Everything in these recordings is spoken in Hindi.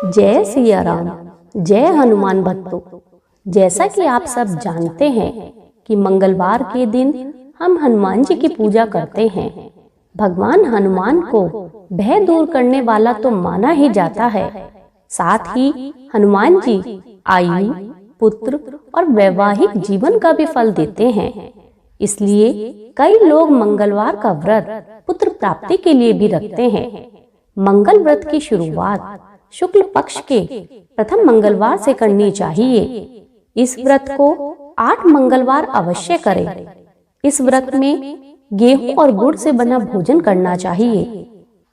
जय सिया राम। जय हनुमान भक्तों। जैसा कि आप सब जानते हैं कि मंगलवार के दिन हम हनुमान जी की पूजा करते हैं। भगवान हनुमान को भय दूर करने वाला तो माना ही जाता है। साथ ही हनुमान जी आयु, पुत्र और वैवाहिक जीवन का भी फल देते हैं। इसलिए कई लोग मंगलवार का व्रत पुत्र प्राप्ति के लिए भी रखते हैं। मंगल व्रत की शुरुआत शुक्ल पक्ष के प्रथम मंगलवार से करनी चाहिए। इस व्रत को 8 मंगलवार अवश्य करें। इस व्रत में गेहूं और गुड़ से बना भोजन करना चाहिए।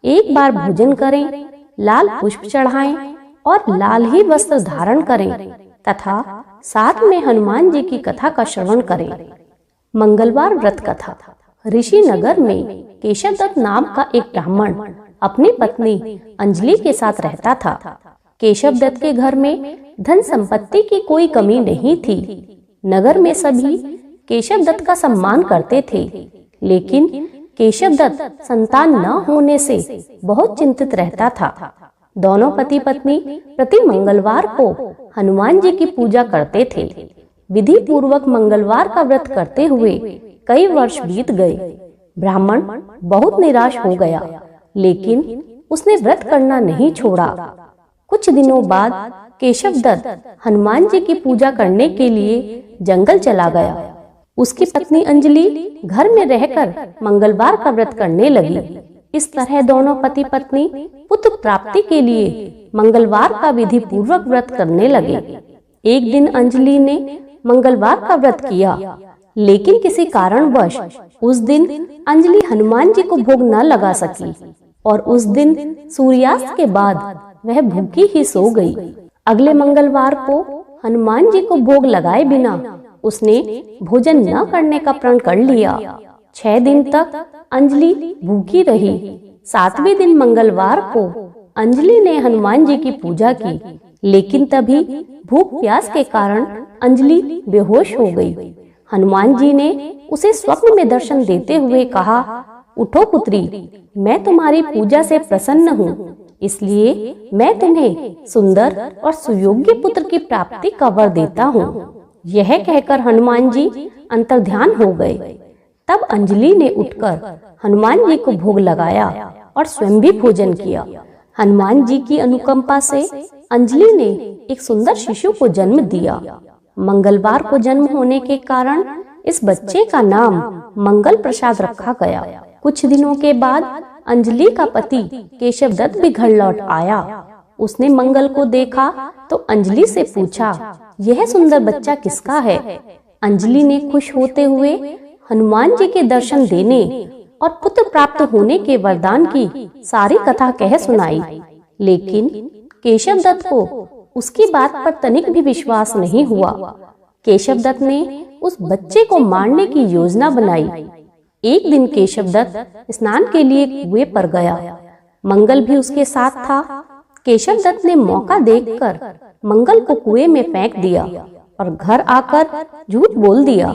एक बार भोजन करें, लाल पुष्प चढ़ाएं और लाल ही वस्त्र धारण करें तथा साथ में हनुमान जी की कथा का श्रवण करें। मंगलवार व्रत कथा। ऋषि नगर में केशव दत्त नाम का एक ब्राह्मण अपनी पत्नी अंजलि के साथ रहता था। केशव दत्त के घर में धन संपत्ति की कोई कमी नहीं थी। नगर में सभी केशव दत्त का सम्मान करते थे, लेकिन केशव दत्त संतान न होने से बहुत चिंतित रहता था। दोनों पति पत्नी प्रति मंगलवार को हनुमान जी की पूजा करते थे। विधि पूर्वक मंगलवार का व्रत करते हुए कई वर्ष बीत गए। ब्राह्मण बहुत निराश हो गया, लेकिन उसने व्रत करना नहीं छोड़ा। कुछ दिनों बाद केशव दत्त हनुमान जी की पूजा करने के लिए जंगल चला गया। उसकी पत्नी अंजलि घर में रहकर मंगलवार का व्रत करने लगी। इस तरह दोनों पति पत्नी पुत्र प्राप्ति के लिए मंगलवार का विधि पूर्वक व्रत करने लगे। एक दिन अंजलि ने मंगलवार का व्रत किया, लेकिन किसी कारणवश उस दिन अंजलि हनुमान जी को भोग न लगा सकी और उस दिन सूर्यास्त के बाद वह भूखी ही सो गई। अगले मंगलवार को हनुमान जी को भोग लगाए बिना उसने भोजन न करने का प्रण कर लिया। 6 दिन तक अंजलि भूखी रही। 7वें दिन मंगलवार को अंजलि ने हनुमान जी की पूजा की, लेकिन तभी भूख प्यास के कारण अंजलि बेहोश हो गई। हनुमान जी ने उसे स्वप्न में दर्शन देते हुए कहा, उठो पुत्री, मैं तुम्हारी पूजा से प्रसन्न हूँ, इसलिए मैं तुम्हें सुंदर और सुयोग्य पुत्र की प्राप्ति का वर देता हूँ। यह कहकर हनुमान जी अंतर्ध्यान हो गए। तब अंजलि ने उठकर हनुमान जी को भोग लगाया और स्वयं भी भोजन किया। हनुमान जी की अनुकंपा से अंजलि ने एक सुंदर शिशु को जन्म दिया। मंगलवार को जन्म होने के कारण इस बच्चे का नाम मंगल प्रसाद रखा गया। कुछ दिनों के बाद अंजलि का पति केशव दत्त भी घर लौट आया। उसने मंगल को देखा तो अंजलि से पूछा, यह सुंदर बच्चा किसका है? अंजलि ने खुश होते हुए हनुमान जी के दर्शन देने और पुत्र प्राप्त होने के वरदान की सारी कथा कह सुनाई। लेकिन केशव दत्त को उसकी बात पर तनिक भी विश्वास नहीं हुआ। केशव दत्त ने उस बच्चे को मारने की योजना बनाई। एक दिन केशव दत्त स्नान के लिए कुएं पर गया। मंगल भी उसके साथ था। केशव दत्त ने मौका देखकर मंगल को कुएं में फेंक दिया और घर आकर झूठ बोल दिया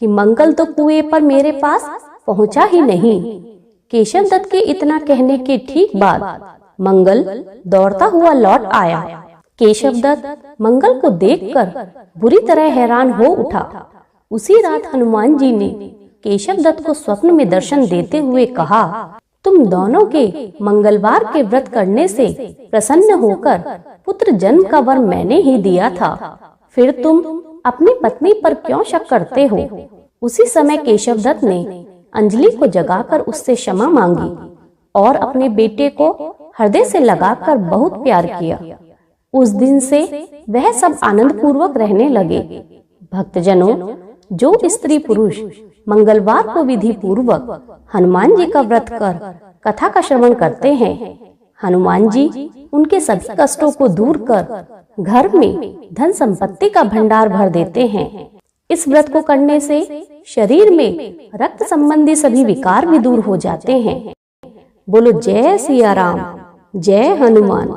कि मंगल तो कुएं पर मेरे पास पहुंचा ही नहीं। केशव दत्त के इतना कहने के ठीक बाद मंगल दौड़ता हुआ लौट आया। केशव दत्त मंगल को देखकर बुरी तरह हैरान हो उठा। उसी रात हनुमान जी ने केशव दत्त को स्वप्न में दर्शन देते हुए कहा, तुम दोनों के मंगलवार के व्रत करने से प्रसन्न होकर पुत्र जन्म का वर मैंने ही दिया था, फिर तुम अपनी पत्नी पर क्यों शक करते हो? उसी समय केशव दत्त ने अंजलि को जगाकर उससे क्षमा मांगी और अपने बेटे को हृदय से लगाकर बहुत प्यार किया। उस दिन से वह सब आनंद पूर्वक रहने लगे। भक्तजनों, जो स्त्री पुरुष मंगलवार को विधि पूर्वक हनुमान जी का व्रत कर कथा का श्रवण करते हैं, हनुमान जी उनके सभी कष्टों को दूर कर घर में धन संपत्ति का भंडार भर देते हैं। इस व्रत को करने से शरीर में रक्त संबंधी सभी विकार भी दूर हो जाते हैं। बोलो जय सिया राम, जय हनुमान।